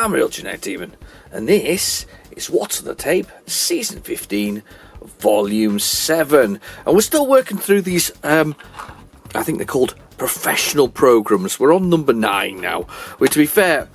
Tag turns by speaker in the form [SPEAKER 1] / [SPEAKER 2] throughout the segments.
[SPEAKER 1] I'm Real Genetic Demon, and this is What's on the Tape, Season 15, Volume 7. And we're still working through these, I think they're called professional programs. We're on number 9 now, which, to be fair,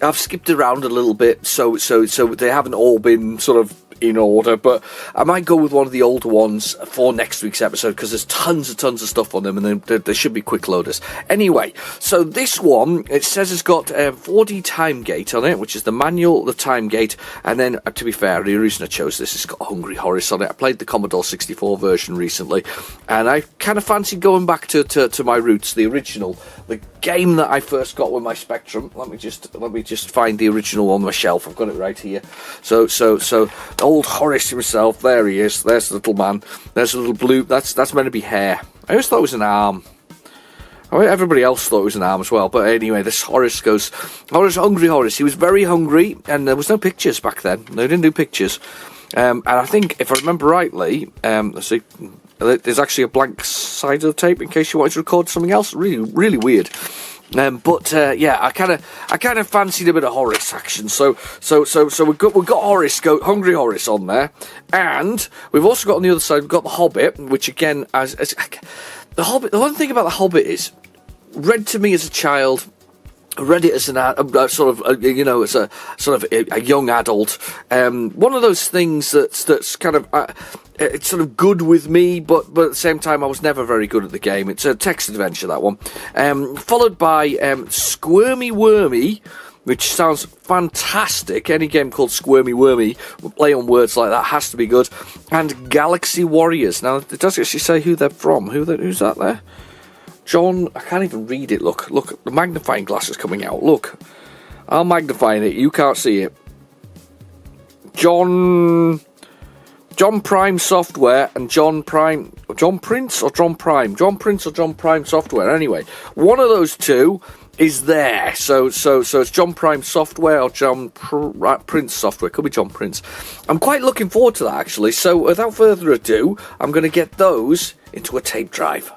[SPEAKER 1] I've skipped around a little bit, so they haven't all been sort of in order, but I might go with one of the older ones for next week's episode because there's tons of stuff on them, and they should be quick loaders. Anyway, so this one, it says it's got 4D time gate on it, which is the manual, the time gate, and then, to be fair, the reason I chose this, it's got Hungry Horace on it. I played the Commodore 64 version recently, and I kind of fancied going back to my roots, the original, the game that I first got with my Spectrum. Let me just find the original on my shelf. I've got it right here. So old Horace himself, there he is. There's the little man. There's a little blue. That's meant to be hair. I always thought it was an arm. Everybody else thought it was an arm as well. But anyway, this Horace goes. Hungry Horace. He was very hungry, and there was no pictures back then. They didn't do pictures. And I think, if I remember rightly, let's see. There's actually a blank side of the tape in case you wanted to record something else. Really weird. Yeah, I kind of fancied a bit of Horace action. So we've got Hungry Horace on there, and we've also got on the other side, we've got the Hobbit, which again, as the Hobbit. The one thing about the Hobbit is, read to me as a child. Read it as an as a young adult. One of those things that's kind of it's sort of good with me, but at the same time I was never very good at the game. It's a text adventure, that one. Followed by Squirmy Wormy, which sounds fantastic. Any game called Squirmy Wormy, play on words like that, has to be good. And Galaxy Warriors. Now it does actually say who they're from. Who's that there? John, I can't even read it. Look, the magnifying glass is coming out. Look, I'm magnifying it. You can't see it. John Prime Software and John Prince or John Prime Software. Anyway, one of those two is there. So it's John Prime Software or John Prince Software. Could be John Prince. I'm quite looking forward to that, actually. So without further ado, I'm going to get those into a tape drive.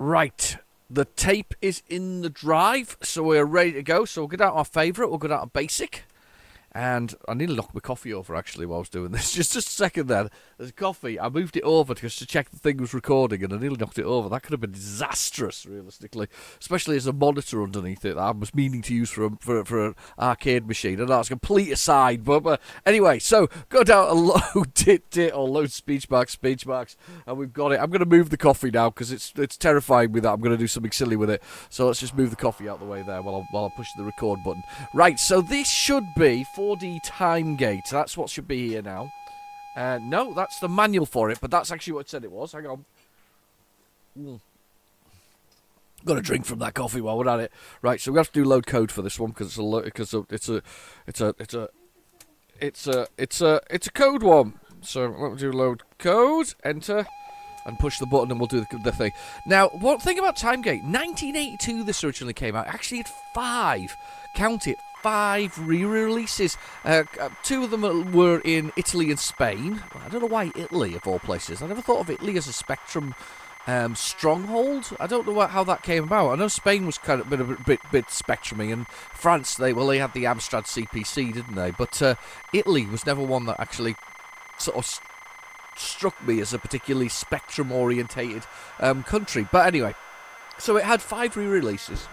[SPEAKER 1] Right, the tape is in the drive, so we're ready to go. So we'll get out our favourite, we'll get out our basic. And I nearly knocked my coffee over, actually, while I was doing this. Just a second there. There's coffee. I moved it over just to check the thing was recording, and I nearly knocked it over. That could have been disastrous, realistically. Especially as a monitor underneath it that I was meaning to use for an arcade machine. And that's a complete aside. But anyway, so go down and load it, or load speech marks. And we've got it. I'm going to move the coffee now, because it's terrifying me that I'm going to do something silly with it. So let's just move the coffee out the way there while I push the record button. Right, so this should be 4D time gate. That's what should be here now. No, that's the manual for it, but that's actually what it said it was. Hang on. Got a drink from that coffee while we're at it. Right, so we have to do load code for this one because it's a code one. So let me do load code, enter, and push the button, and we'll do the thing. Now, one thing about Timegate, 1982 this originally came out. Actually, it had 5 re-releases. 2 of them were in Italy and Spain. I don't know why Italy, of all places. I never thought of Italy as a Spectrum stronghold. I don't know how that came about. I know Spain was kind of a bit Spectrum-y, and France, they had the Amstrad CPC, didn't they? But Italy was never one that actually sort of struck me as a particularly Spectrum-orientated country. But anyway, so it had 5 re-releases.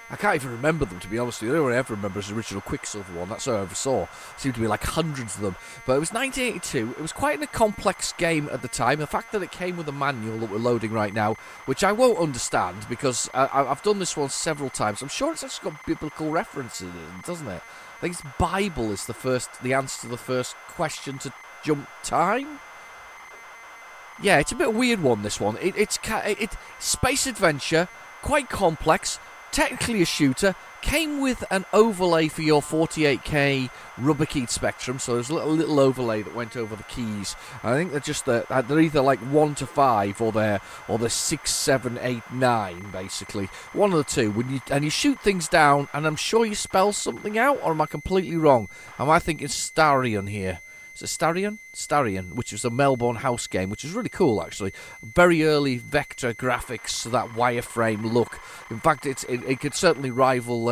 [SPEAKER 1] I can't even remember them, to be honest with you. The only one I ever remember is the original Quicksilver one. That's all I ever saw. Seemed to be like hundreds of them. But it was 1982. It was quite a complex game at the time. The fact that it came with a manual that we're loading right now, which I won't understand because I've done this one several times. I'm sure it's actually got biblical references in it, doesn't it? I think it's Bible is the answer to the first question to jump time. Yeah, it's a bit of a weird one, this one. It's space adventure, quite complex. Technically a shooter, came with an overlay for your 48K rubber keyed Spectrum, so there's a little overlay that went over the keys. I think they're either like 1 to 5 or they're 6, 7, 8, 9 basically. One of the two. And you shoot things down, and I'm sure you spell something out, or am I completely wrong? Am I thinking Starion here?
[SPEAKER 2] Starion, which was a Melbourne house game, which is really cool actually. Very early vector graphics, so that wireframe look. In fact, it could certainly rival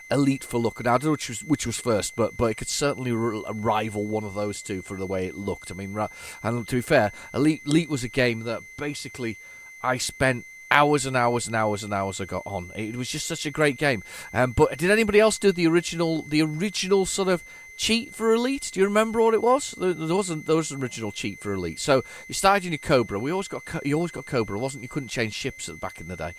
[SPEAKER 2] Elite for look. Now, I don't know which was first, but it could certainly rival one of those two for the way it looked. I mean, and to be fair, Elite was a game that basically I spent hours and hours and hours and hours ago on. It was just such a great game. But did anybody else do the original sort of cheat for Elite? Do you remember what it was? There was an original cheat for Elite. So you started in your Cobra. You always got Cobra, wasn't you? Couldn't change ships back in the day.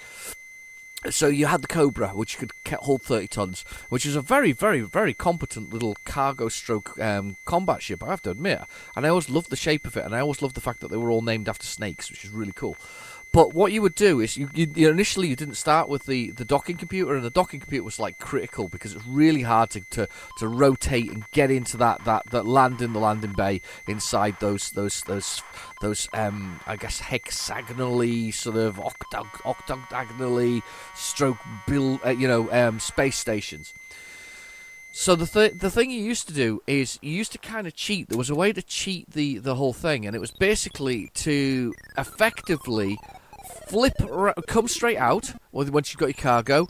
[SPEAKER 2] So you had the Cobra, which could hold 30 tons, which is a very, very, very competent little cargo stroke combat ship, I have to admit. And I always loved the shape of it, and I always loved the fact that they were all named after snakes, which is really cool. But what you would do is, you initially you didn't start with the docking computer, and the docking computer was like critical because it's really hard to rotate and get into that land in the landing bay inside those I guess hexagonally sort of octagonally stroke build space stations. So the thing you used to do is you used to kind of cheat. There was a way to cheat the whole thing, and it was basically to effectively come straight out once you've got your cargo,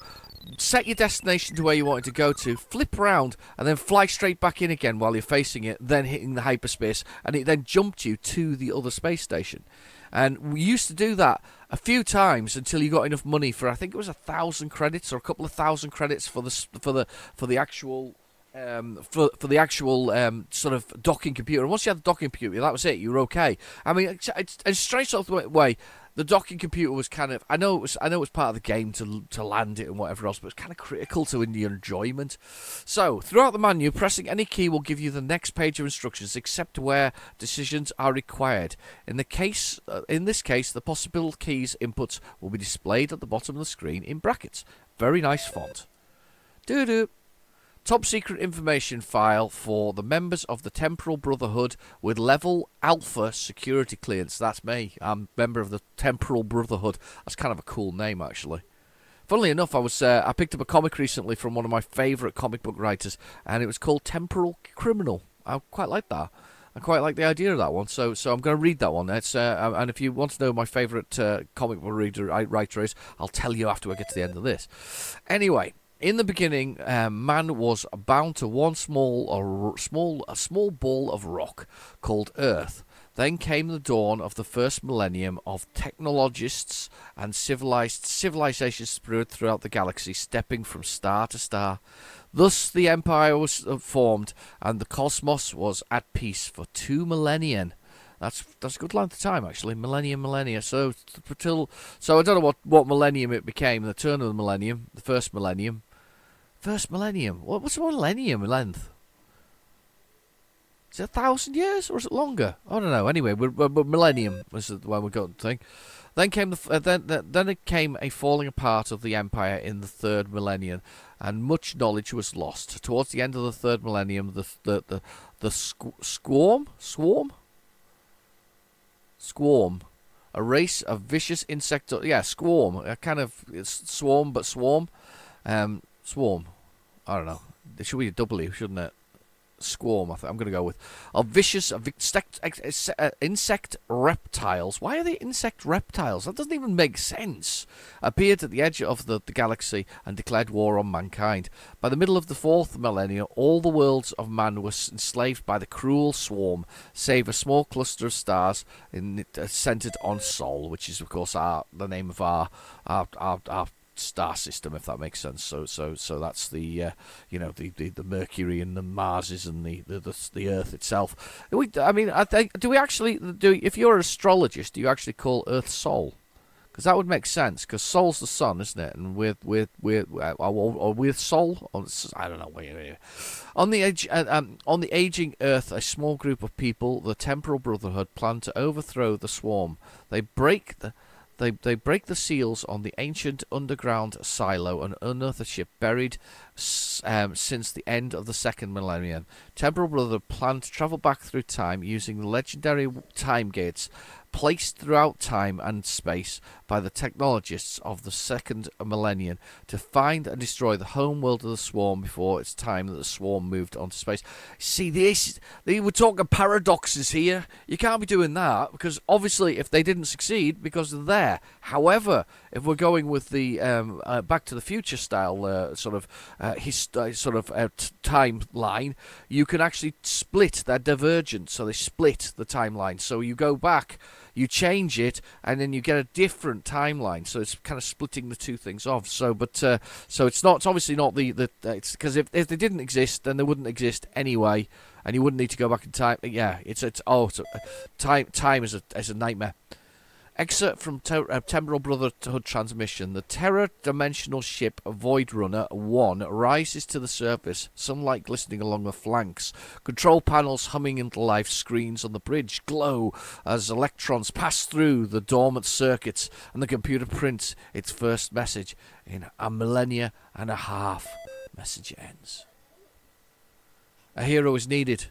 [SPEAKER 2] set your destination to where you wanted to go to, flip around, and then fly straight back in again while you're facing it, then hitting the hyperspace, and it then jumped you to the other space station. And we used to do that a few times until you got enough money for, I think it was 1,000 credits or a couple of thousand credits for the actual sort of docking computer. And once you had the docking computer, that was it. You were okay. I mean, it's a strange sort of way. The docking computer was kind of, I know it was part of the game to land it and whatever else, but it's kind of critical to your enjoyment. So throughout the menu, pressing any key will give you the next page of instructions, except where decisions are required. In this case, the possible keys inputs will be displayed at the bottom of the screen in brackets. Very nice font. Doo-doo. Top secret information file for the members of the Temporal Brotherhood with level Alpha security clearance. That's me. I'm a member of the Temporal Brotherhood. That's kind of a cool name, actually. Funnily enough, I picked up a comic recently from one of my favourite comic book writers, and it was called Temporal Criminal. I quite like that. I quite like the idea of that one, so I'm going to read that one. It's and if you want to know my favourite comic book writer is, I'll tell you after I get to the end of this. Anyway. In the beginning, man was bound to one small ball of rock called Earth. Then came the dawn of the first millennium of technologists and civilizations spread throughout the galaxy, stepping from star to star. Thus the empire was formed, and the cosmos was at peace for 2 millennia. That's a good length of time, actually. Millennia. So I don't know what millennium it became. The turn of the millennium, the first millennium. First millennium. What's a millennium length? Is it 1,000 years or is it longer? I don't know. Anyway, we're millennium was the way we got the thing. Then came then it came a falling apart of the empire in the third millennium, and much knowledge was lost. Towards the end of the third millennium, the swarm, a race of vicious insect. Swarm. A kind of swarm, but swarm. Swarm. I don't know. It should be a W, shouldn't it? Swarm, I'm going to go with. Of vicious insect reptiles. Why are they insect reptiles? That doesn't even make sense. Appeared at the edge of the galaxy and declared war on mankind. By the middle of the fourth millennium, all the worlds of man were enslaved by the cruel swarm, save a small cluster of stars centered on Sol, which is, of course, the name of our star system, if that makes sense. So that's the Mercury and the Marses and the Earth itself. Do we actually if you're an astrologist, do you actually call Earth Sol? Because that would make sense. Because Sol's the sun, isn't it? And with Sol, I don't know. On the aging Earth, a small group of people, the Temporal Brotherhood, plan to overthrow the swarm. They break the seals on the ancient underground silo and unearth a ship buried since the end of the second millennium. Temporal Brotherhood plan to travel back through time using the legendary time gates placed throughout time and space. by the technologists of the second millennium to find and destroy the home world of the swarm before it's time that the swarm moved onto space. See, we're talking paradoxes here. You can't be doing that, because obviously if they didn't succeed, because they're there. However, if we're going with the Back to the Future style timeline, you can actually split that divergence. So they split the timeline. So you go back, you change it, and then you get a different timeline. So it's kind of splitting the two things off. So it's not. It's obviously not it's because if they didn't exist, then they wouldn't exist anyway, and you wouldn't need to go back in time. Yeah, time is a nightmare. Excerpt from Temporal Brotherhood transmission. The terror-dimensional ship Void Runner 1 rises to the surface, sunlight glistening along the flanks. Control panels humming into life, screens on the bridge glow as electrons pass through the dormant circuits, and the computer prints its first message in a millennia and a half. Message ends. A hero is needed.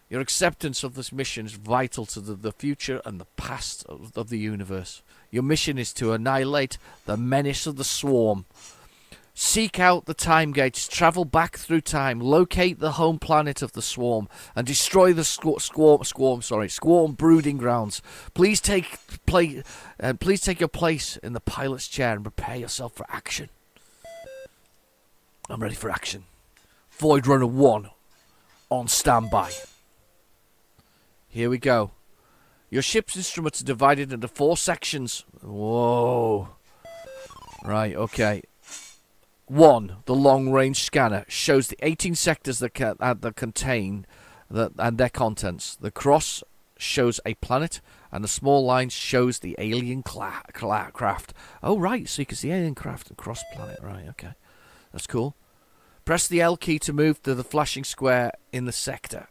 [SPEAKER 2] Your acceptance of this mission is vital to the future and the past of the universe. Your mission is to annihilate the menace of the swarm. Seek out the time gates, travel back through time, locate the home planet of the swarm, and destroy the swarm brooding grounds. Please take your place in the pilot's chair and prepare yourself for action. I'm ready for action. Void Runner 1 on standby. Here we go. Your ship's instruments are divided into 4 sections. Whoa. Right, okay. 1. The long-range scanner shows the 18 sectors that contain and their contents. The cross shows a planet, and the small line shows the alien craft. Oh, right, so you can see alien craft and cross planet. Right, okay. That's cool. Press the L key to move to the flashing square in the sector.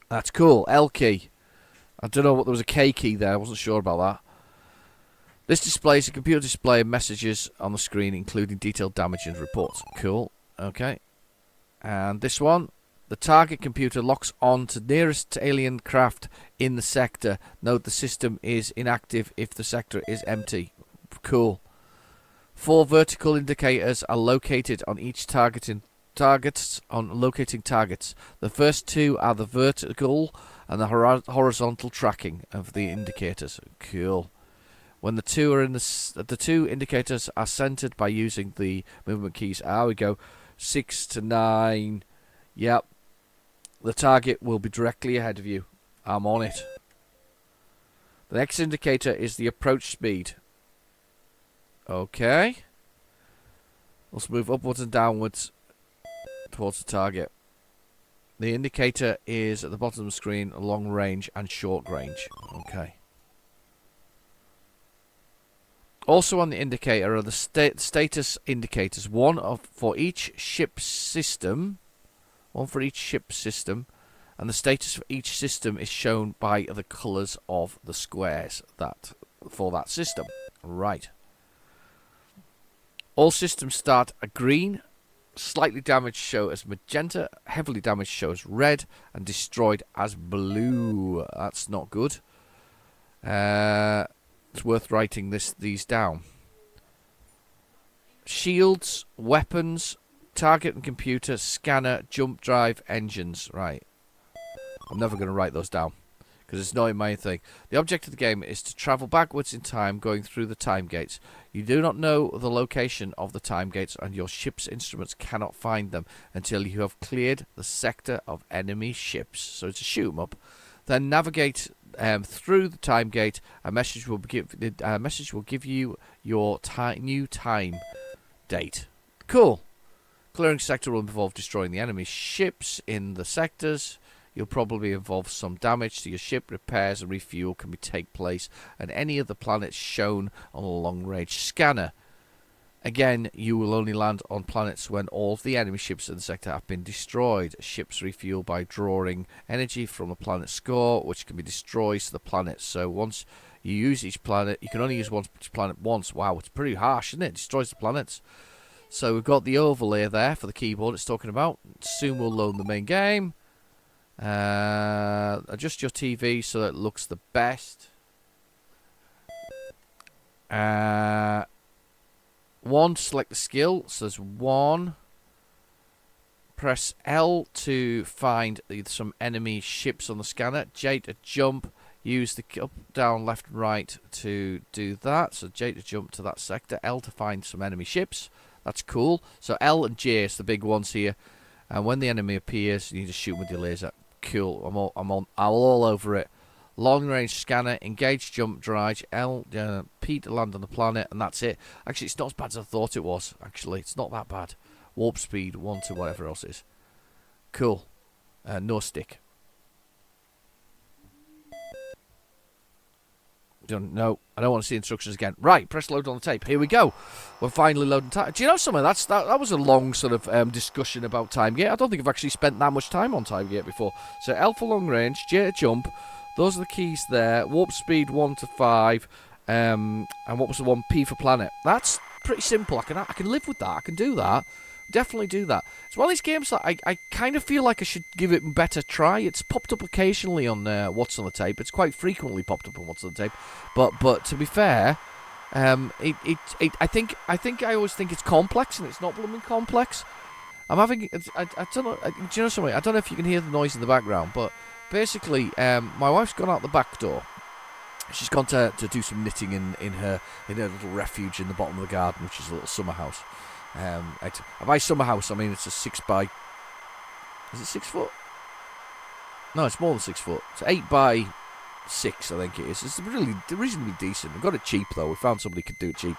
[SPEAKER 2] That's cool. L key. I don't know what there was a K key there. I wasn't sure about that. This displays a computer display of messages on the screen, including detailed damage and reports. Cool. Okay. And this one. The target computer locks on to nearest alien craft in the sector. Note the system is inactive if the sector is empty. Cool. 4 vertical indicators are located on each locating targets. The first 2 are the vertical and the horizontal tracking of the indicators. Cool. When the 2 are the 2 indicators are centered by using the movement keys. We go 6 to 9. Yep. The target will be directly ahead of you. I'm on it. The next indicator is the approach speed. Okay. Let's move upwards and downwards towards the target. The indicator is at the bottom of the screen, long range and short range. Okay. Also on the indicator are the status indicators, one for each ship system, and the status for each system is shown by the colours of the squares for that system. Right. All systems start at green. Slightly damaged show as magenta, heavily damaged show as red, and destroyed as blue. That's not good. It's worth writing these down. Shields, weapons, target and computer, scanner, jump drive, engines. Right. I'm never going to write those down, because it's not in my thing. The object of the game is to travel backwards in time, going through the time gates. You do not know the location of the time gates, and your ship's instruments cannot find them until you have cleared the sector of enemy ships. So it's a shoot 'em up. Then navigate through the time gate. A message will give you your new time date. Cool. Clearing sector will involve destroying the enemy ships in the sectors. You'll probably involve some damage to your ship. Repairs and refuel can take place at any of the planets shown on a long-range scanner. Again, you will only land on planets when all of the enemy ships in the sector have been destroyed. Ships refuel by drawing energy from the planet's score, which can be destroyed to the planet. So once you use each planet, you can only use each planet once. Wow, it's pretty harsh, isn't it? It destroys the planets. So we've got the overlay there for the keyboard it's talking about. Soon we'll load the main game. Adjust your TV so that it looks the best. 1, select the skill. So there's 1. Press L to find some enemy ships on the scanner. J to jump. Use the up, down, left, and right to do that. So J to jump to that sector. L to find some enemy ships. That's cool. So L and J is the big ones here. And when the enemy appears, you need to shoot with your laser. Cool. I'm all over it. Long range scanner, engage, jump, drive, L, P to land on the planet, and that's it. Actually, it's not as bad as I thought it was. Actually, it's not that bad. Warp speed, 1 to whatever else is. Cool. No stick. No, I don't want to see instructions again. Right, press load on the tape. Here we go. We're finally loading time. Do you know something? That was a long sort of discussion about time gate. I don't think I've actually spent that much time on time gate before. So L for long range, J to jump. Those are the keys there. Warp speed 1 to 5. And what was the one? P for planet. That's pretty simple. I can live with that. I can do that. Definitely do that. It's one of these games that I kind of feel like I should give it a better try. It's popped up occasionally on What's on the Tape. It's quite frequently popped up on What's on the Tape. But to be fair, I think I always think it's complex, and it's not blooming complex. I'm having I don't know. Do you know something? I don't know if you can hear the noise in the background, but basically, my wife's gone out the back door. She's gone to do some knitting in her little refuge in the bottom of the garden, which is a little summer house. By summer house, I mean it's a 6 by. Is it 6 foot? No, it's more than 6 foot. It's 8 by 6, I think it is. It's really reasonably decent. We got it cheap though. We found somebody who could do it cheap,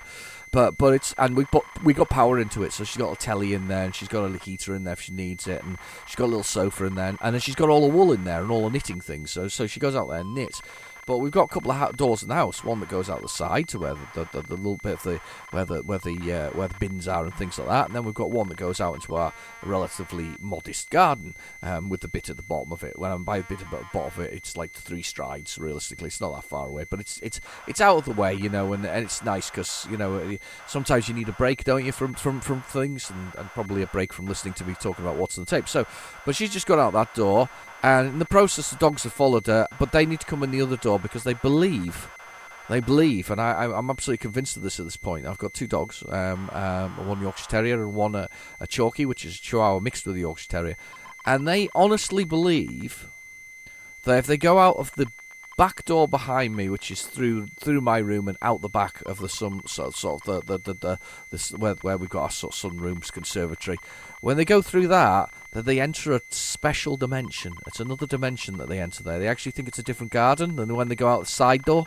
[SPEAKER 2] but it's, and we got power into it. So she's got a telly in there, and she's got a heater in there if she needs it, and she's got a little sofa in there, and then she's got all the wool in there and all the knitting things. So she goes out there and knits. But we've got a couple of doors in the house. One that goes out the side to where the little bit of the where the bins are and things like that. And then we've got one that goes out into our relatively modest garden with the bit at the bottom of it. When I'm by the bit at the bottom of it, it's like 3 strides. Realistically, it's not that far away, but it's out of the way, you know, and it's nice because, you know, sometimes you need a break, don't you, from things, and probably a break from listening to me talking about what's on the tape. So, but she's just got out that door. And in the process, the dogs have followed her, but they need to come in the other door because they believe, and I'm absolutely convinced of this at this point. I've got 2 dogs, one Yorkshire Terrier and one a Chalky, which is a Chihuahua mixed with a Yorkshire Terrier, and they honestly believe that if they go out of the back door behind me, which is through my room and out the back of the where we've got our sort of sunrooms conservatory, when they go through that they enter a special dimension. It's another dimension that they enter there. They actually think it's a different garden than when they go out the side door,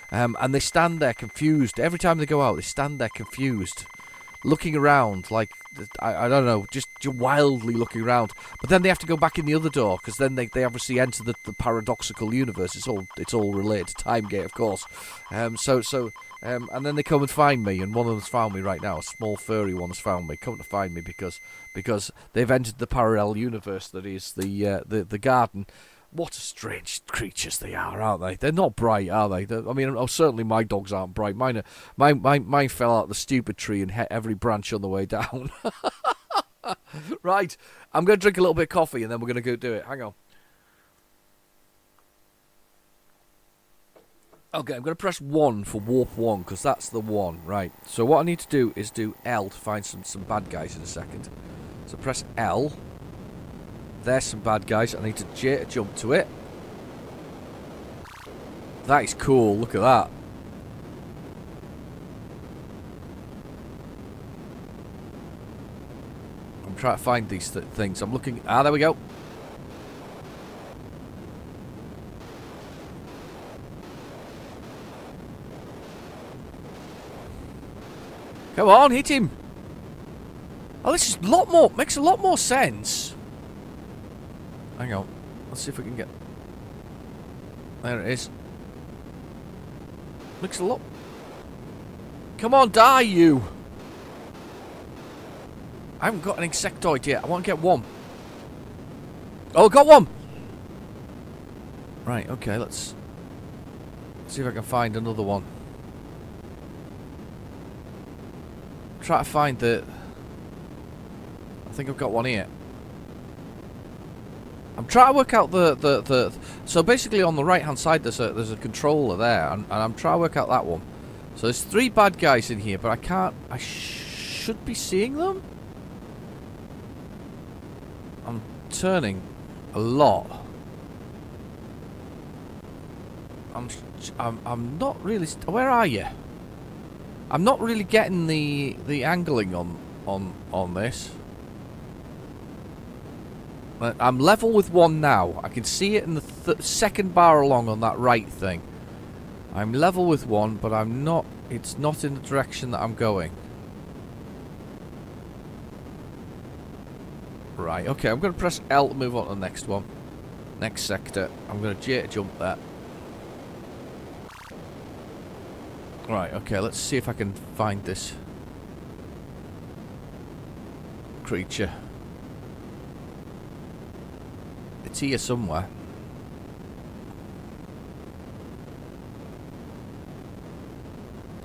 [SPEAKER 2] and they stand there confused every time they go out. They stand there confused, looking around like I don't know, just wildly looking around. But then they have to go back in the other door because then they obviously enter the paradoxical universe. It's all related to Time Gate, of course. And then they come and find me, and one of them's found me right now. A small furry one has found me, come to find me because they've entered the parallel universe that is the garden. What a strange creatures they are, aren't they? They're not bright, are they? I mean, certainly my dogs aren't bright. Mine fell out the stupid tree and hit every branch on the way down. Right, I'm going to drink a little bit of coffee and then we're going to go do it. Hang on. Okay, I'm going to press 1 for warp 1 because that's the one. Right, so what I need to do is do L to find some bad guys in a second. So press L. There's some bad guys. I need to J to jump to it. That is cool. Look at that. I'm trying to find these things. I'm looking. Ah, there we go. Come on, hit him. Oh, this is a lot more. Makes a lot more sense. Hang on. Let's see if we can get... There it is. Looks a lot... Come on, die, you! I haven't got an insectoid yet. I want to get one. Oh, I got one! Right, okay, let's see if I can find another one. Try to find the... I think I've got one here. I'm trying to work out the so basically on the right hand side there's a controller there, and I'm trying to work out that one So there's 3 bad guys in here, but I can't... I should be seeing them? I'm turning a lot. I'm not really... Where are you? I'm not really getting the angling on this. But I'm level with 1 now. I can see it in the second bar along on that right thing. I'm level with 1, but I'm not... It's not in the direction that I'm going. Right, okay, I'm going to press L to move on to the next one. Next sector. I'm going to J to jump that. Right, okay, let's see if I can find this creature. It's here somewhere.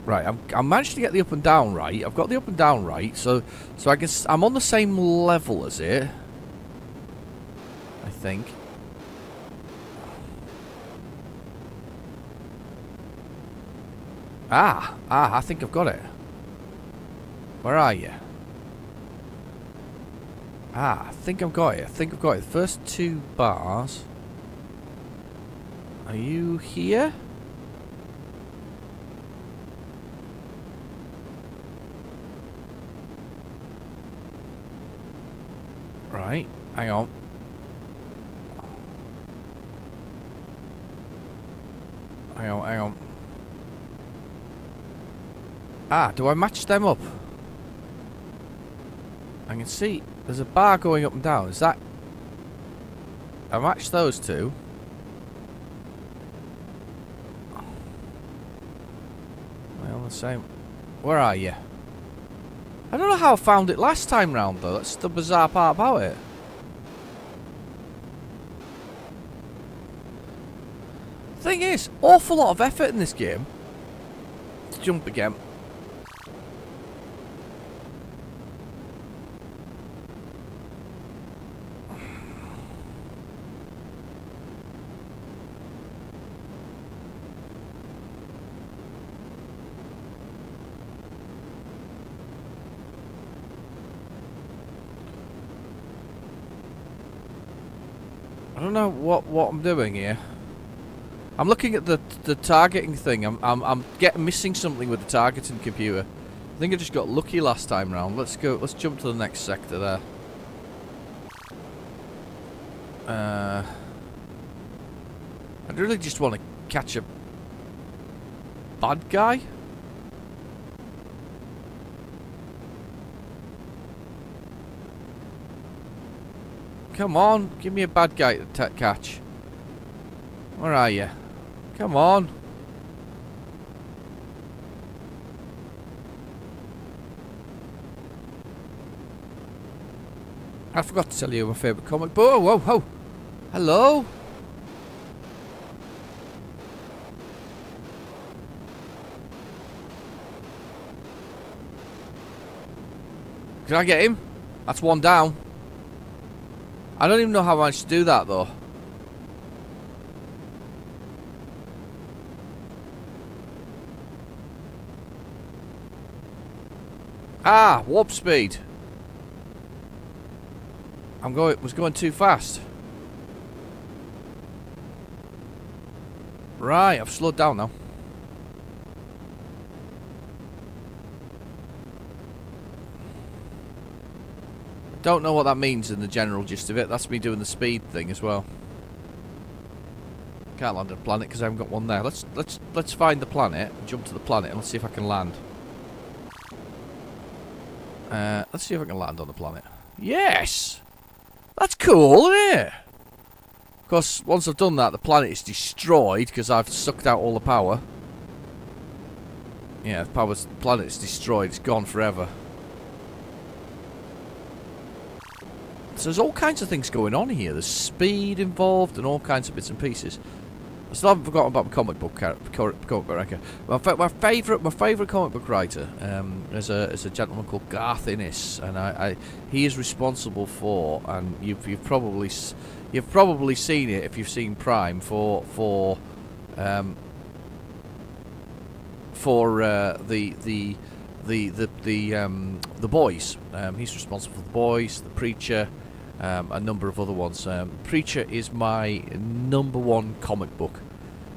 [SPEAKER 2] Right, I managed to get the up and down right. I've got the up and down right, so I can. I'm on the same level as it. I think. I think I've got it. Where are you? I think I've got it. I think I've got it. The first 2 bars. Are you here? Right, hang on. Hang on. Do I match them up? I can see there's a bar going up and down. Is that... I match those 2. Am I on the same... Where are you? I don't know how I found it last time round, though. That's the bizarre part about it. Thing is, awful lot of effort in this game. Let's jump again. I don't know what I'm doing here. I'm looking at the targeting thing. I'm missing something with the targeting computer. I think I just got lucky last time round. Let's go. Let's jump to the next sector there. I really just want to catch a bad guy. Come on, give me a bad guy to catch. Where are you? Come on. I forgot to tell you my favourite comic book. Whoa, whoa. Hello? Can I get him? That's 1 down. I don't even know how I managed to do that, though. Warp speed. Was going too fast. Right, I've slowed down now. Don't know what that means in the general gist of it. That's me doing the speed thing as well. Can't land on a planet because I haven't got one there. Let's find the planet, jump to the planet, and let's see if I can land. Let's see if I can land on the planet. Yes! That's cool, isn't it? Of course, once I've done that, the planet is destroyed because I've sucked out all the power. Yeah, the planet is destroyed. It's gone forever. So there's all kinds of things going on here. There's speed involved and all kinds of bits and pieces. I still haven't forgotten about my comic book writer. My favourite comic book writer is a gentleman called Garth Innes, and he is responsible for, and you've probably seen it if you've seen Prime for for the boys. He's responsible for the boys, the Preacher, a number of other ones. Preacher is my number one comic book.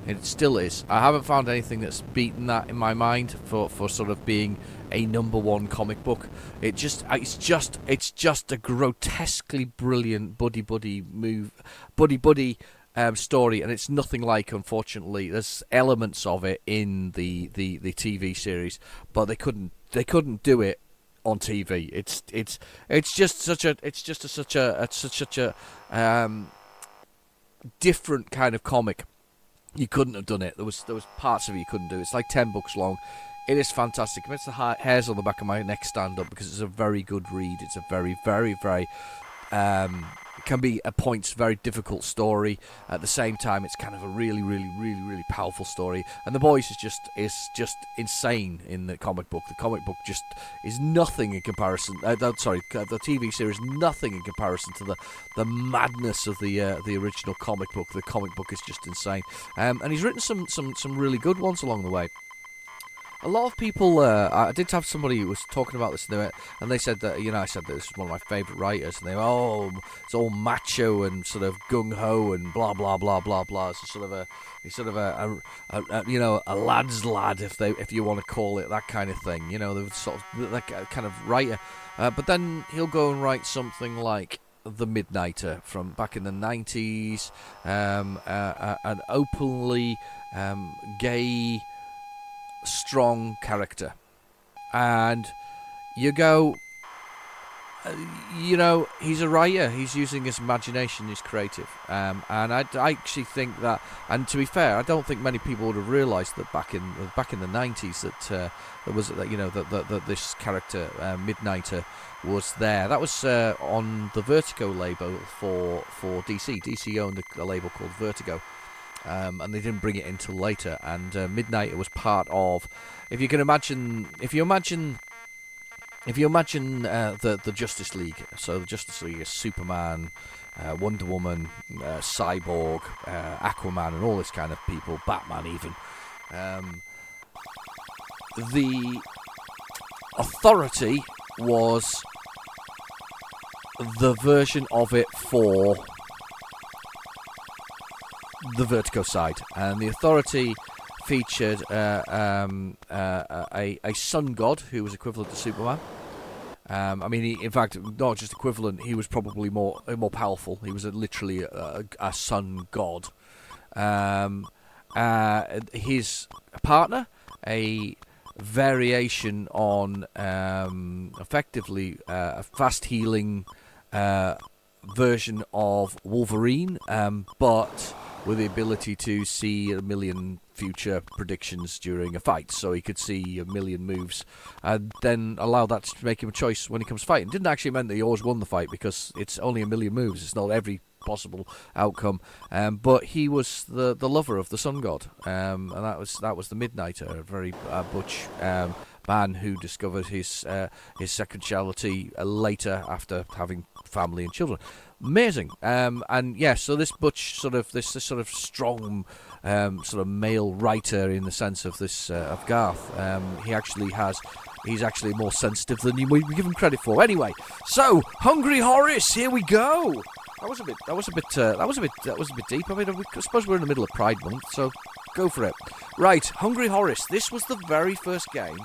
[SPEAKER 2] It still is. I haven't found anything that's beaten that in my mind for sort of being a number one comic book. It's just a grotesquely brilliant buddy story, and it's nothing like, unfortunately, there's elements of it in the TV series, but they couldn't do it on TV. It's just such a different kind of comic. You couldn't have done it. There was parts of it you couldn't do. It's like 10 books long. It is fantastic. It makes the hairs on the back of my neck stand up because it's a very good read. It's a very, very, very it can be at points very difficult story. At the same time, it's kind of a really, really, really, really powerful story. And The Boys is just insane in the comic book. The comic book just is nothing in comparison. The TV series nothing in comparison to the madness of the original comic book. The comic book is just insane. And he's written some really good ones along the way. A lot of people, I did have somebody who was talking about this, and they said that, I said that this is one of my favourite writers, and they were, it's all macho and sort of gung-ho and blah, blah, blah, blah, blah. It's sort of a lad's lad, if you want to call it that kind of thing, the sort of, that kind of writer. But then he'll go and write something like The Midnighter from back in the 90s, an openly gay, strong character, and you go, he's a writer, he's using his imagination, he's creative, and I actually think that, and to be fair, I don't think many people would have realised that back in the 90s that there was that this character Midnighter was there. That was on the Vertigo label for DC. DC owned a label called Vertigo. And they didn't bring it until later. And Midnighter was part of. If you imagine the Justice League. So the Justice League is Superman, Wonder Woman, Cyborg, Aquaman, and all this kind of people. Batman, even. The Authority was the version of it for the Vertigo side, and the Authority featured a sun god who was equivalent to Superman. In fact, not just equivalent, he was probably more powerful. He was literally a sun god. His partner, a variation on effectively a fast healing version of Wolverine, but with the ability to see a million future predictions during a fight, so he could see a million moves, and then allow that to make him a choice when he comes fighting. It didn't actually mean that he always won the fight, because it's only a million moves, it's not every possible outcome, but he was the lover of the sun god, and that was the Midnighter, a very butch man who discovered his sexuality later after having family and children. Amazing, and yeah. So this butch sort of strong sort of male writer, in the sense of this of Garth. He's actually more sensitive than we give him credit for. Anyway, so Hungry Horace, here we go. That was a bit deep. I mean, I suppose we're in the middle of Pride Month, so go for it. Right, Hungry Horace. This was the very first game.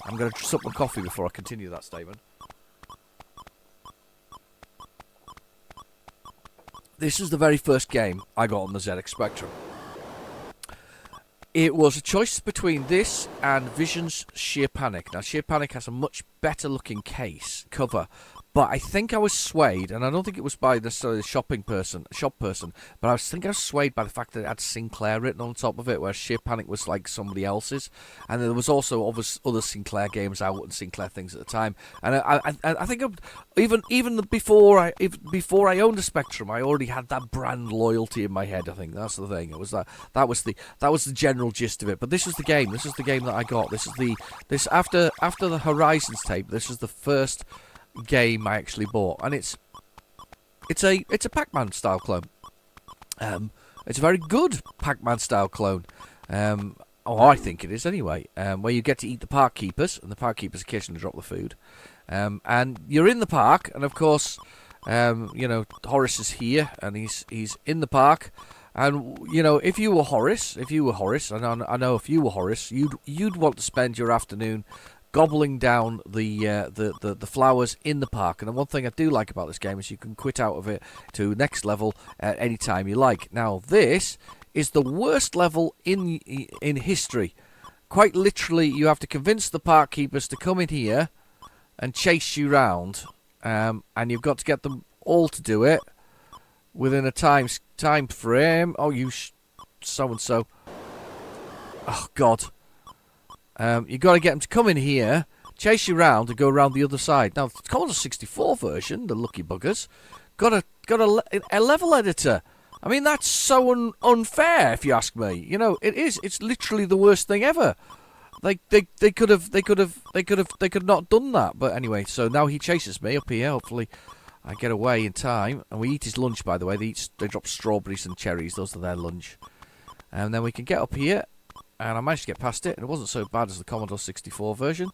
[SPEAKER 2] I'm going to sup my coffee before I continue that statement. This is the very first game I got on the ZX Spectrum. It was a choice between this and Vision's Sheer Panic. Now, Sheer Panic has a much better looking cover, but I think I was swayed, and I don't think it was by necessarily the shop person, but I think I was swayed by the fact that it had Sinclair written on top of it, whereas Sheer Panic was like somebody else's, and there was also other Sinclair games out and Sinclair things at the time, and I think even before I owned a Spectrum, I already had that brand loyalty in my head. I think that's the thing. It was that was the general gist of it. But this was the game. This is the game that I got. This after the Horizons tape. This is the first game I actually bought, and it's a Pac-Man style clone. It's a very good Pac-Man style clone. Oh, I think it is anyway. Where you get to eat the park keepers, and the park keepers occasionally drop the food. And you're in the park, and of course, Horace is here, and he's in the park. And if you were Horace, and I know if you were Horace, you'd want to spend your afternoon gobbling down the flowers in the park. And the one thing I do like about this game is you can quit out of it to next level at any time you like. Now this is the worst level in history. Quite literally, you have to convince the park keepers to come in here and chase you round, and you've got to get them all to do it within a time frame. Oh, you so and so. Oh God. You've got to get them to come in here, chase you round, and go around the other side. Now, the Commodore 64 version, the lucky buggers, got a level editor. I mean, that's so unfair, if you ask me. It is. It's literally the worst thing ever. They could have not done that. But anyway, so now he chases me up here. Hopefully, I get away in time. And we eat his lunch, by the way. They drop strawberries and cherries. Those are their lunch. And then we can get up here. And I managed to get past it. And it wasn't so bad as the Commodore 64 version.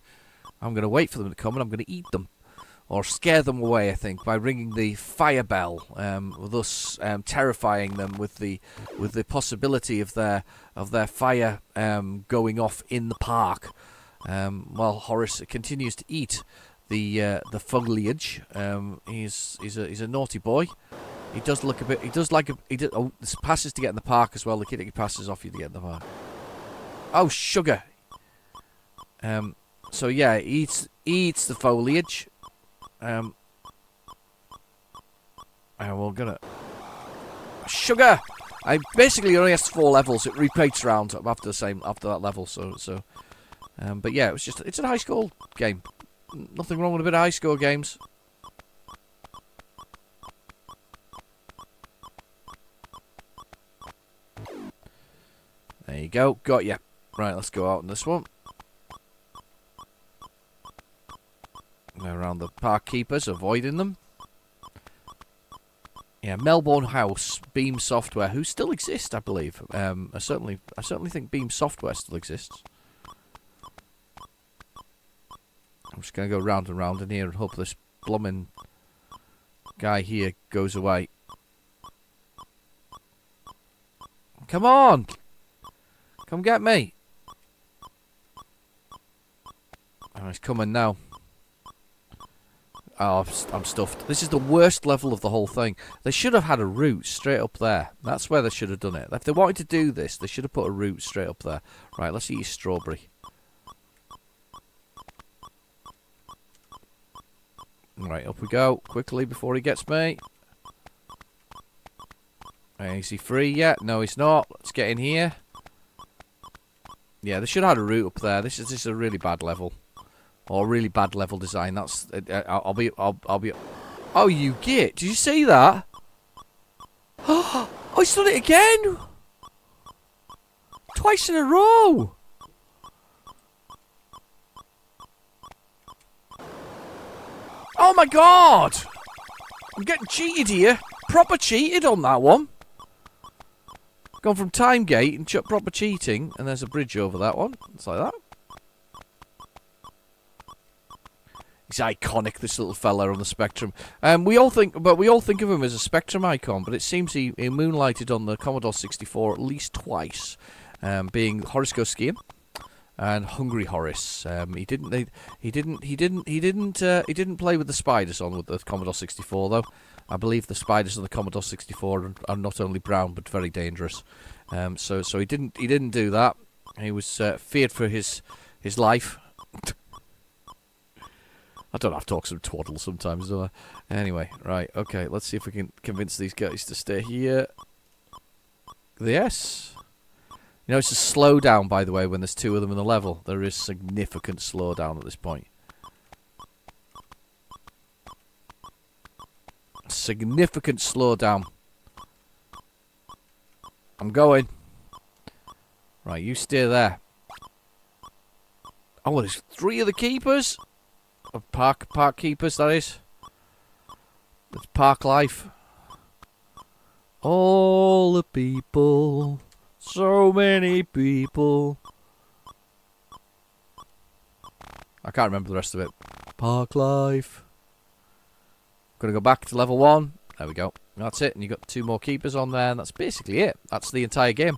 [SPEAKER 2] I'm going to wait for them to come, and I'm going to eat them. Or scare them away, I think, by ringing the fire bell, thus terrifying them with the possibility of their fire going off in the park, while Horace continues to eat the foliage. He's a naughty boy. He does look a bit. He does like a. Oh, this passes to get in the park as well. The kid passes off you to get in the park. Oh, sugar. So yeah, he eats the foliage. And we're gonna sugar. I basically only has 4 levels. It repeats round after that level. So, but yeah, it's a high score game. Nothing wrong with a bit of high score games. There you go, got ya. Right, let's go out on this one. Around the park keepers, avoiding them. Yeah, Melbourne House, Beam Software, who still exist, I believe. I certainly think Beam Software still exists. I'm just going to go round and round in here and hope this blooming guy here goes away. Come on! Come get me! Oh, he's coming now. Oh, I'm stuffed. This is the worst level of the whole thing. They should have had a route straight up there. That's where they should have done it. If they wanted to do this, they should have put a route straight up there. Right, let's eat a strawberry. Right, up we go. Quickly, before he gets me. Is he free yet? No, he's not. Let's get in here. Yeah, they should have had a route up there. This is a really bad level. Or really bad level design. That's. I'll be. Oh, you git! Did you see that? Oh, he's done it again! Twice in a row! Oh my God! I'm getting cheated here. Proper cheated on that one. Gone from time gate and proper cheating, and there's a bridge over that one. It's like that. He's iconic, this little fella on the Spectrum. We all think of him as a Spectrum icon, but it seems he moonlighted on the Commodore 64 at least twice, being Horace Goes Skiing and Hungry Horace. He didn't play with the spiders on with the Commodore 64 though. I believe the spiders on the Commodore 64 are not only brown but very dangerous. So he didn't do that. He was feared for his life. I don't have to talk some twaddle sometimes, do I? Anyway, right, okay, let's see if we can convince these guys to stay here. Yes. You know, it's a slowdown, by the way, when there's 2 of them in the level. There is significant slowdown at this point. Significant slowdown. I'm going. Right, you stay there. Oh, there's 3 of the keepers. Park keepers, that is. It's park life. All the people. So many people. I can't remember the rest of it. Park life. Gonna go back to level 1. There we go. That's it. And you got 2 more keepers on there, and that's basically it. That's the entire game.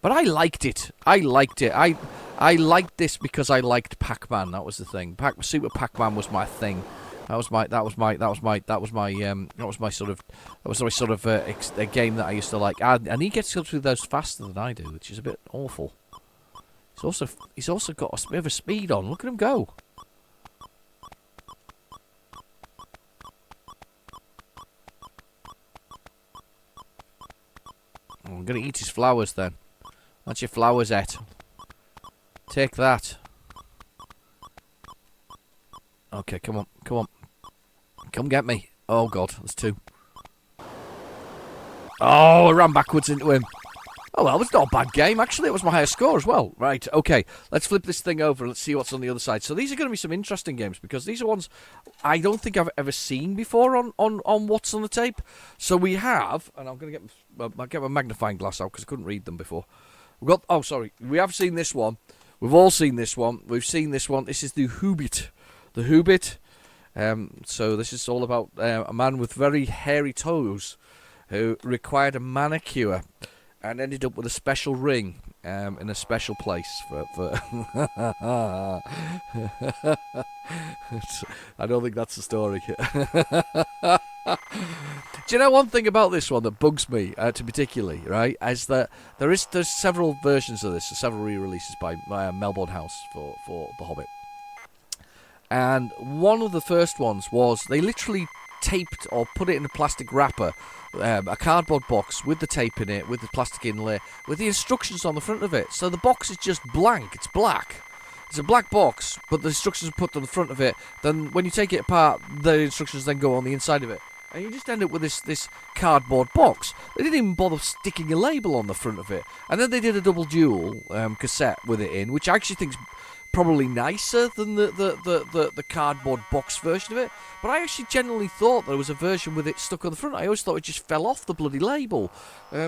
[SPEAKER 2] But I liked it. I liked this because I liked Pac-Man. That was the thing. Super Pac-Man was my thing. That was my sort of a game that I used to like. And he gets through those faster than I do, which is a bit awful. He's also got a bit of a speed on. Look at him go. I'm going to eat his flowers then. That's your flowers, Et. Take that. Okay, come on, come on. Come get me. Oh, God, there's 2. Oh, I ran backwards into him. Oh, well, it's not a bad game, actually. It was my highest score as well. Right, okay, let's flip this thing over and let's see what's on the other side. So these are going to be some interesting games because these are ones I don't think I've ever seen before on What's on the Tape. So we have, and I'm going to get my magnifying glass out because I couldn't read them before. We have seen this one. We've all seen this one. We've seen this one. This is the Hobbit. The Hobbit. So this is all about a man with very hairy toes who required a manicure and ended up with a special ring in a special place for I don't think that's the story. Do you know one thing about this one that bugs me particularly, right, is that there's several versions of this, several re-releases by Melbourne House for The Hobbit. And one of the first ones was they literally taped or put it in a plastic wrapper, a cardboard box with the tape in it, with the plastic inlay, with the instructions on the front of it. So the box is just blank, it's black. It's a black box, but the instructions are put on the front of it. Then when you take it apart, the instructions then go on the inside of it. And you just end up with this cardboard box. They didn't even bother sticking a label on the front of it. And then they did a double dual cassette with it in, which I actually think's probably nicer than the cardboard box version of it. But I actually genuinely thought there was a version with it stuck on the front. I always thought it just fell off the bloody label.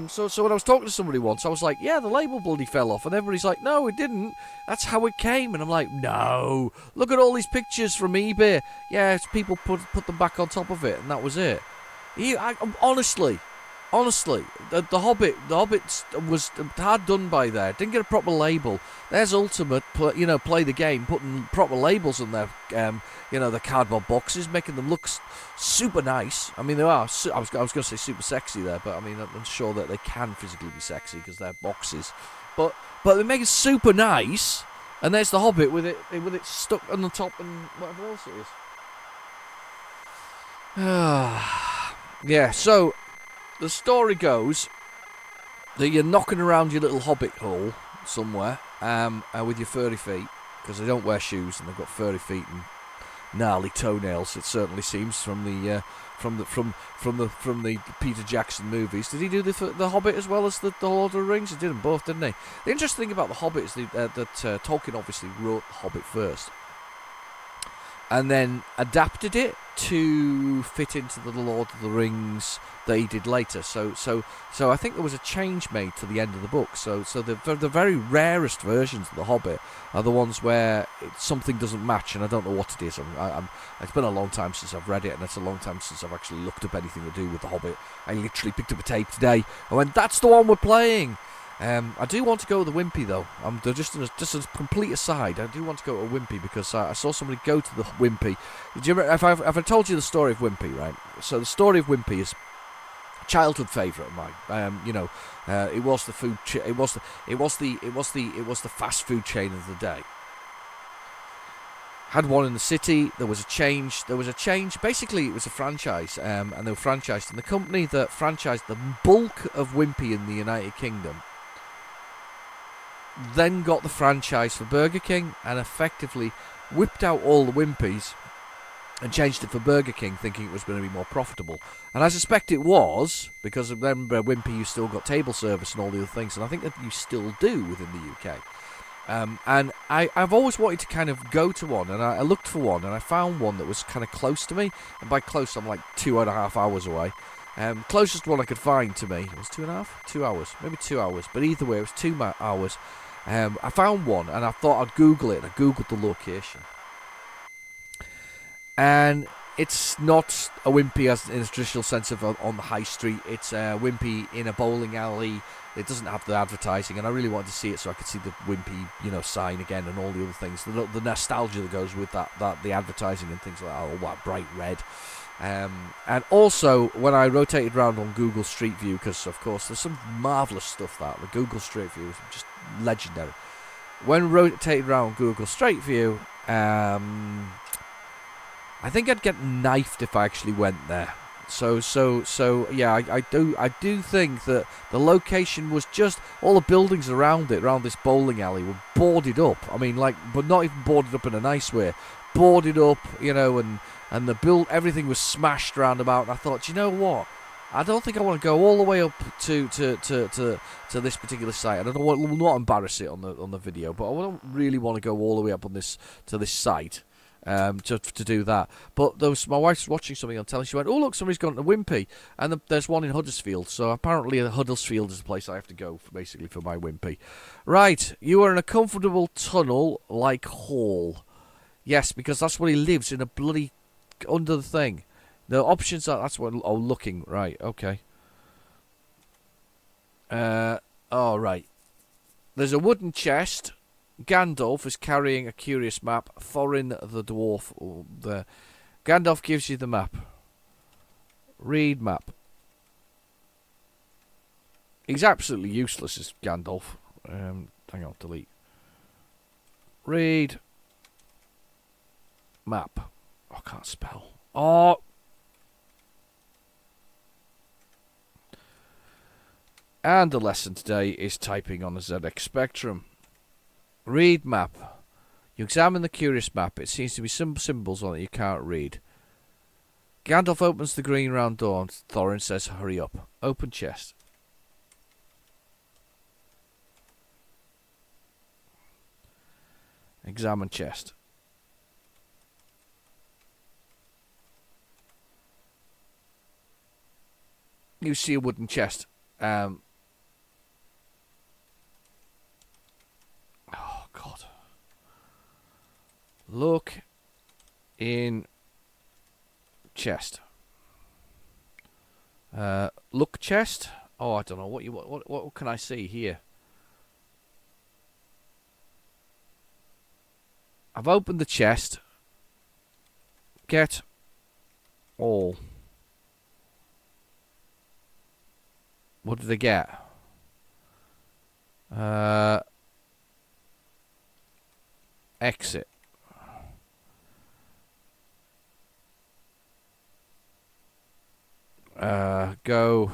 [SPEAKER 2] So when I was talking to somebody once, I was like, yeah, the label bloody fell off. And everybody's like, no, it didn't. That's how it came. And I'm like, no. Look at all these pictures from eBay. Yeah, people put them back on top of it, and that was it. Honestly, the Hobbit was hard done by there. Didn't get a proper label. There's Ultimate, play the game, putting proper labels on their, the cardboard boxes, making them look super nice. I mean, they are. I was going to say super sexy there, but I mean, I'm sure that they can physically be sexy because they're boxes. But they make it super nice. And there's the Hobbit with it stuck on the top and whatever else it is. Yeah. So the story goes that you're knocking around your little hobbit hole somewhere with your furry feet, because they don't wear shoes and they've got furry feet and gnarly toenails. It certainly seems from the Peter Jackson movies. Did he do the Hobbit as well as the Lord of the Rings? He did them both, didn't he? The interesting thing about the Hobbit is that Tolkien obviously wrote the Hobbit first, and then adapted it to fit into the Lord of the Rings that he did later. So I think there was a change made to the end of the book. So the very rarest versions of the Hobbit are the ones where something doesn't match, and I don't know what it is. It's been a long time since I've read it, and it's a long time since I've actually looked up anything to do with the Hobbit. I literally picked up a tape today and went, "That's the one we're playing." I do want to go with the Wimpy though. Just as a complete aside, I do want to go to a Wimpy because I saw somebody go to the Wimpy. Do you remember, if I told you the story of Wimpy, right? So the story of Wimpy is a childhood favourite of mine. It was the food. It was the fast food chain of the day. Had one in the city. There was a change. Basically, it was a franchise, and they were franchised. And the company that franchised the bulk of Wimpy in the United Kingdom then got the franchise for Burger King and effectively whipped out all the Wimpies and changed it for Burger King, thinking it was going to be more profitable. And I suspect it was, because remember, Wimpy, you still got table service and all the other things, and I think that you still do within the UK. And I've always wanted to kind of go to one, and I looked for one, and I found one that was kind of close to me. And by close, I'm like 2.5 hours away. Closest one I could find to me was 2.5? 2 hours, maybe 2 hours. But either way, it was 2 hours. I found one, and I thought I'd Google it, and I Googled the location. And it's not a Wimpy as in a traditional sense of on the high street. It's a Wimpy in a bowling alley. It doesn't have the advertising, and I really wanted to see it so I could see the Wimpy, sign again and all the other things. The nostalgia that goes with that the advertising and things like that, all that bright red. And also, when I rotated around on Google Street View, because of course there's some marvellous stuff that the Google Street View is just legendary. When rotated around Google Street View, I think I'd get knifed if I actually went there. So yeah, I do think that the location was just all the buildings around it, around this bowling alley, were boarded up. I mean, but not even boarded up in a nice way. Boarded up, and everything was smashed round about. And I thought, you know what? I don't think I want to go all the way up to this particular site. And I will not embarrass it on the video, but I don't really want to go all the way up to this site. To do that. But my wife's watching something on telly. She went, oh, look, somebody's gone to Wimpy. And there's one in Huddersfield. So apparently Huddersfield is the place I have to go, basically, for my Wimpy. Right, you are in a comfortable tunnel like Hall. Yes, because that's where he lives, in a bloody... under the thing. The options are... That's what... Oh, looking. Right, okay. Oh, right. There's a wooden chest... Gandalf is carrying a curious map. Thorin the dwarf. Gandalf gives you the map. Read map. He's absolutely useless as Gandalf. Hang on, delete. Read map. Oh, I can't spell. Oh. And the lesson today is typing on the ZX Spectrum. Read map. You examine the curious map. It seems to be some symbols on it you can't read. Gandalf opens the green round door and Thorin says, hurry up. Open chest. Examine chest. You see a wooden chest. God. Look in chest. Look chest. Oh, I don't know what can I see here. I've opened the chest. Get all. What did I get? Exit. Go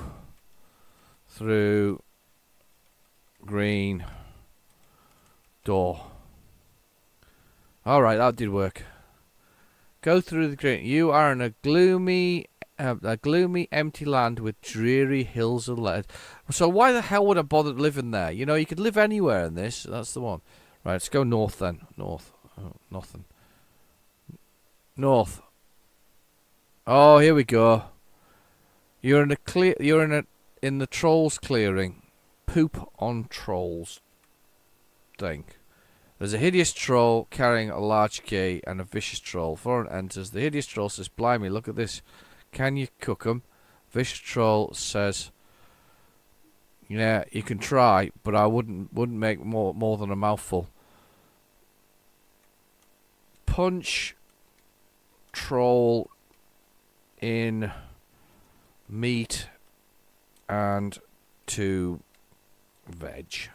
[SPEAKER 2] through green door. Alright, that did work. Go through the green. You are in a gloomy, empty land with dreary hills and lead. So why the hell would I bother living there? You could live anywhere in this. That's the one. Right, let's go north then. North. Oh, nothing. North. Oh, here we go. You're in the trolls clearing. Poop on trolls. Thing. There's a hideous troll carrying a large key and a vicious troll. Thorin enters. The hideous troll says, blimey, look at this. Can you cook 'em? Vicious troll says, yeah, you can try, but I wouldn't make more than a mouthful. Punch troll in meat and 2 veg.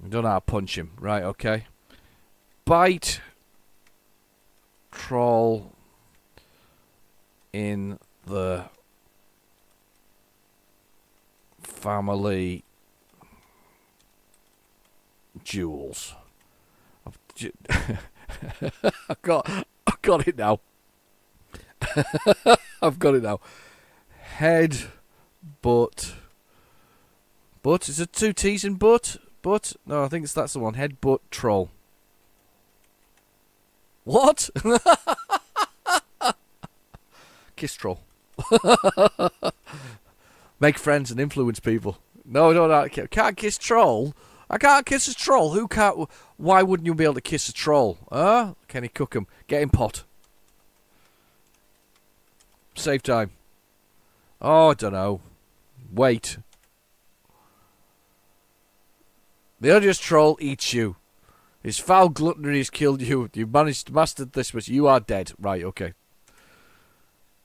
[SPEAKER 2] I don't know how to punch him. Right, okay. Bite troll in the family jewels. I've got it now. I've got it now. Head, butt. Butt? Is it 2 T's in butt? Butt? No, I think that's the one. Head, butt, troll. What? Kiss troll. Make friends and influence people. No, I can't kiss troll. I can't kiss a troll. Who can't? Why wouldn't you be able to kiss a troll? Huh? Can he cook him? Get him pot. Save time. Oh, I don't know. Wait. The odious troll eats you. His foul gluttony has killed you. You managed to master this, but you are dead. Right, okay.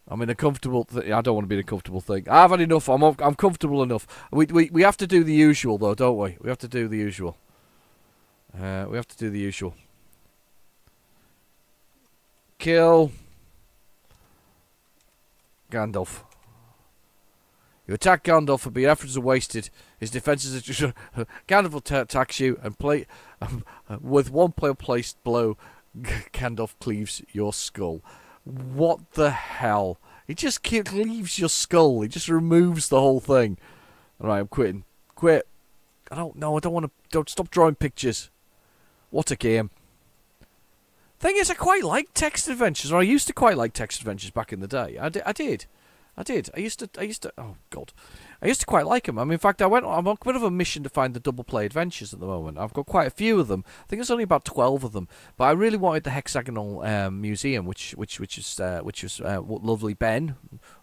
[SPEAKER 2] I'm in a comfortable thing. I don't want to be in a comfortable thing. I've had enough. I'm comfortable enough. We have to do the usual, though, don't we? We have to do the usual. Kill Gandalf. You attack Gandalf, but your efforts are wasted. His defenses are just... Gandalf attacks you, and with one placed blow, Gandalf cleaves your skull. What the hell? He just cleaves your skull. He just removes the whole thing. Alright, I'm quitting. Quit. I don't know. I don't want to... Don't stop drawing pictures. What a game. Thing is, I quite like text adventures, or I used to quite like text adventures back in the day. I did. I used to. Oh God, I used to quite like them. I mean, in fact, I'm on a bit of a mission to find the double play adventures at the moment. I've got quite a few of them. I think there's only about 12 of them. But I really wanted the hexagonal museum, which was lovely Ben,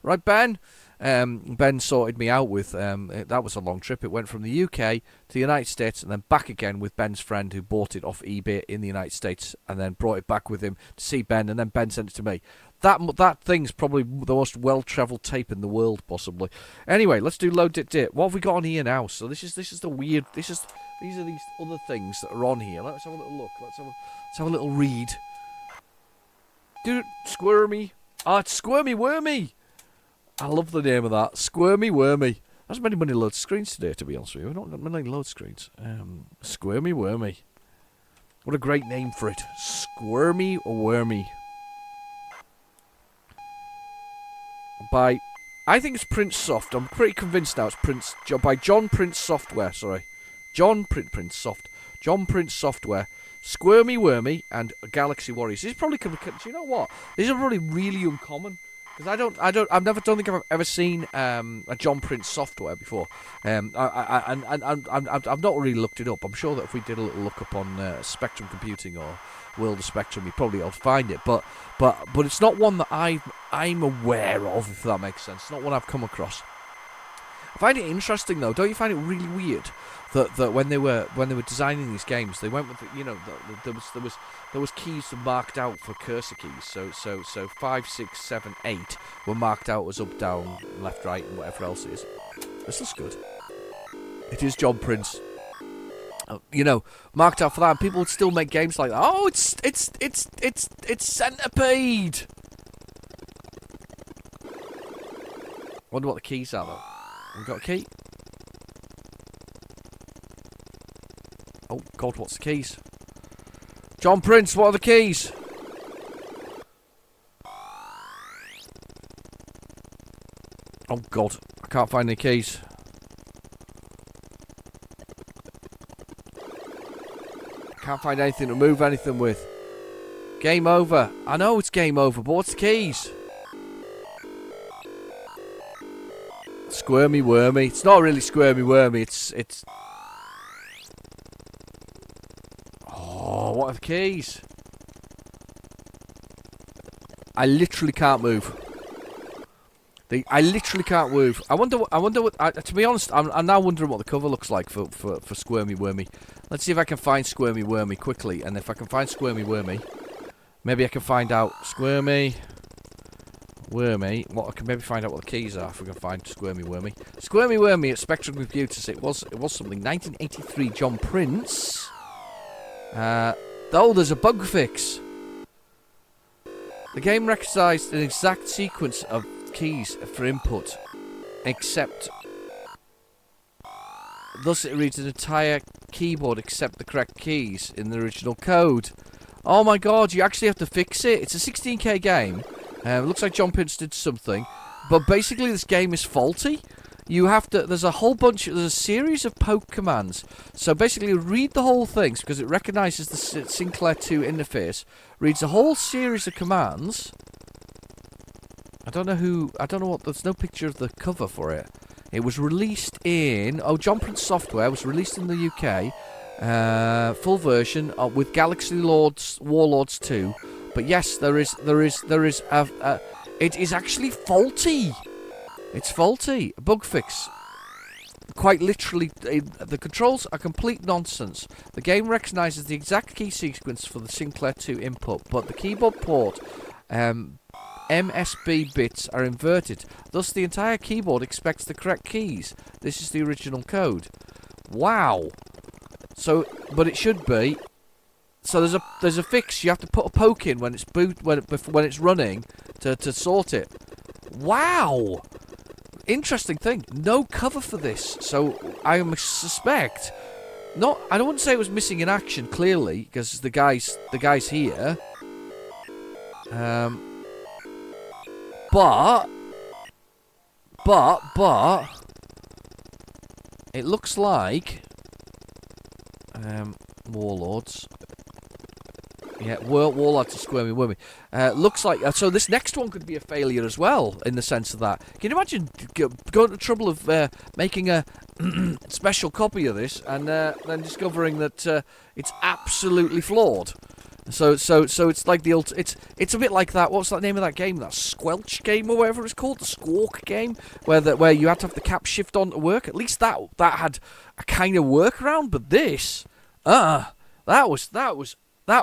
[SPEAKER 2] right Ben. Ben sorted me out with. That was a long trip. It went from the UK to the United States and then back again with Ben's friend who bought it off eBay in the United States and then brought it back with him to see Ben, and then Ben sent it to me. That thing's probably the most well-travelled tape in the world, possibly. Anyway, let's do Load It Dip. What have we got on here now? So this is the weird. These are these other things that are on here. Let's have a little look. Let's have a little read. Dude, Squirmy. Ah, it's Squirmy Wormy. I love the name of that. Squirmy Wormy. There's many load screens today, to be honest with you. Not many load screens. Squirmy Wormy. What a great name for it. Squirmy Wormy. I think it's Prince Soft. I'm pretty convinced now it's by John Prince Software, sorry. John Prince Software, Squirmy Wormy, and Galaxy Warriors. These probably do you know what? These are probably really uncommon. Because I don't think I've ever seen a John Prince Software before. I've not really looked it up. I'm sure that if we did a little look up on Spectrum Computing or World of Spectrum, you probably ought to find it. But it's not one that I'm aware of, if that makes sense. It's not one I've come across. I find it interesting though. Don't you find it really weird that when they were designing these games, they went with there was keys marked out for cursor keys. So 5, 6, 7, 8 were marked out as up, down, left, right, and whatever else it is. This looks good. It is John Prince. Marked out for that, and people would still make games like that. Oh, it's Centipede. Wonder what the keys are though. We've got a key. Oh God, what's the keys? John Prince, what are the keys? Oh God, I can't find any keys. I can't find anything to move anything with. Game over. I know it's game over, but what's the keys? Squirmy Wormy. It's not really Squirmy Wormy. It's. Oh, what are the keys? I literally can't move. I literally can't move. I wonder what. To be honest, I'm now wondering what the cover looks like for Squirmy Wormy. Let's see if I can find Squirmy Wormy quickly, and if I can find Squirmy Wormy, maybe I can find out Squirmy Wormy. I can maybe find out what the keys are if we can find Squirmy Wormy. Squirmy Wormy at Spectrum Computers. It was something. 1983. John Prince. There's a bug fix. The game recognised an exact sequence of keys for input, except thus it reads an entire keyboard except the correct keys in the original code. Oh my God! You actually have to fix it. It's a 16K game. It looks like John Prince did something, but basically this game is faulty. You have to. There's a series of poke commands. So basically, read the whole thing because it recognises the Sinclair 2 interface. Reads a whole series of commands. I don't know what. There's no picture of the cover for it. It was released in. John Prince Software was released in the UK, full version with Galaxy Warlords 2. But yes, there is It is actually faulty. It's faulty. A bug fix. Quite literally, the controls are complete nonsense. The game recognises the exact key sequence for the Sinclair 2 input, but the keyboard port MSB bits are inverted. Thus, the entire keyboard expects the correct keys. This is the original code. Wow. So, but it should be. So there's a fix. You have to put a poke in when it's when it's running to sort it. Wow. Interesting thing. No cover for this. So I suspect. I don't want to say it was missing in action. Clearly, because the guy's here. But it looks like Warlords. Yeah, Warlords are squirmy wormy. Looks like so this next one could be a failure as well, in the sense of that. Can you imagine going to the trouble of making a special copy of this and then discovering that it's absolutely flawed? So it's like it's a bit like that. What's that name of that game? That Squelch game or whatever it's called, the Squawk game, where you had to have the cap shift on to work. At least that had a kind of workaround. But this, that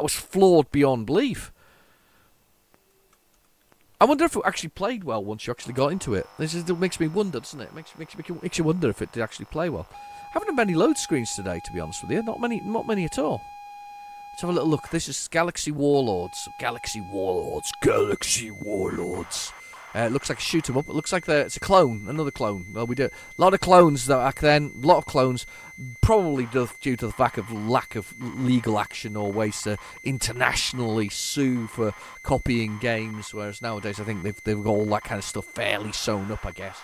[SPEAKER 2] was flawed beyond belief. I wonder if it actually played well once you actually got into it. It makes me wonder, doesn't it? Makes you wonder if it did actually play well. I haven't had many load screens today, to be honest with you. Not many at all. Let's have a little look. This is Galaxy Warlords. Galaxy Warlords. It looks like a shoot 'em up. It looks like it's a clone, another clone. Well, we do a lot of clones back then. A lot of clones, probably due to the fact of lack of legal action or ways to internationally sue for copying games. Whereas nowadays, I think they've got all that kind of stuff fairly sewn up, I guess.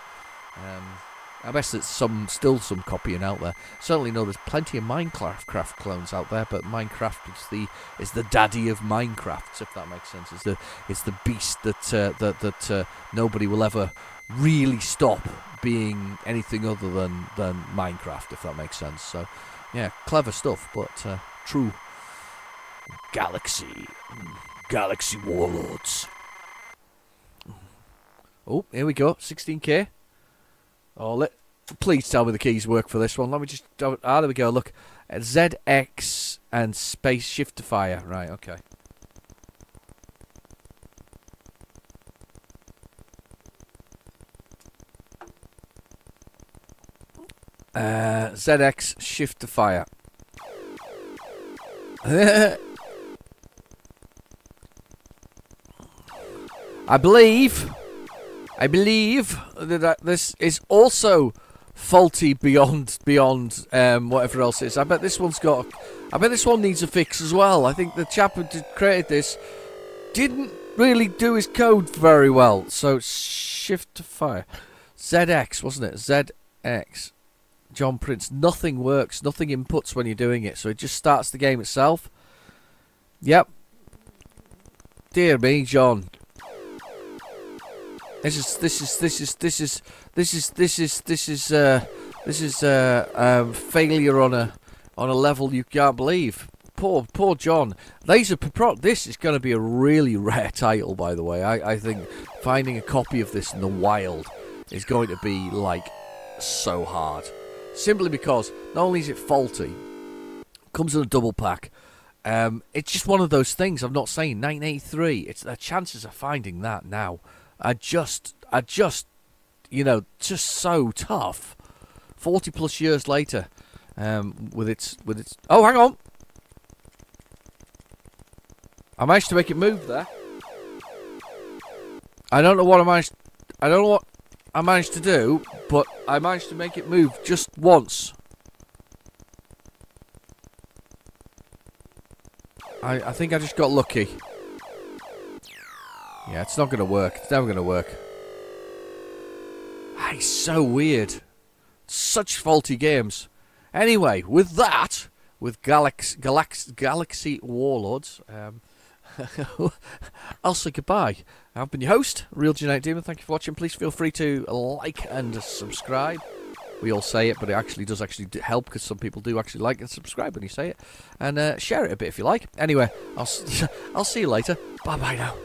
[SPEAKER 2] I guess there's still some copying out there. Certainly know there's plenty of Minecraft clones out there, but Minecraft is the daddy of Minecraft, if that makes sense. It's the beast that nobody will ever really stop being anything other than Minecraft, if that makes sense. So, yeah, clever stuff, but true. Galaxy Warlords. Oh, here we go, 16K. Oh, please tell me the keys work for this one. Let me just... there we go, look. ZX and space shiftifier. Right, okay. ZX shiftifier. I believe that this is also faulty beyond whatever else it is. I bet this one needs a fix as well. I think the chap who created this didn't really do his code very well. So shift to fire. ZX, wasn't it? ZX. John Prince. Nothing works. Nothing inputs when you're doing it. So it just starts the game itself. Yep. Dear me, John. This is failure on a level you can't believe. Poor John. This is going to be a really rare title, by the way. I think finding a copy of this in the wild is going to be like so hard. Simply because not only is it faulty, comes in a double pack. It's just one of those things. I'm not saying 1983. It's the chances of finding that now. are just just so tough. 40 plus years later, with its. Oh, hang on! I managed to make it move there. I don't know what I managed to do, but I managed to make it move just once. I think I just got lucky. Yeah, it's not going to work. It's never going to work. It's so weird. Such faulty games. Anyway, with that, with Galaxy Warlords, I'll say goodbye. I've been your host, Real Genetic Demon. Thank you for watching. Please feel free to like and subscribe. We all say it, but it actually does help, because some people do actually like and subscribe when you say it. And share it a bit if you like. Anyway, I'll see you later. Bye-bye now.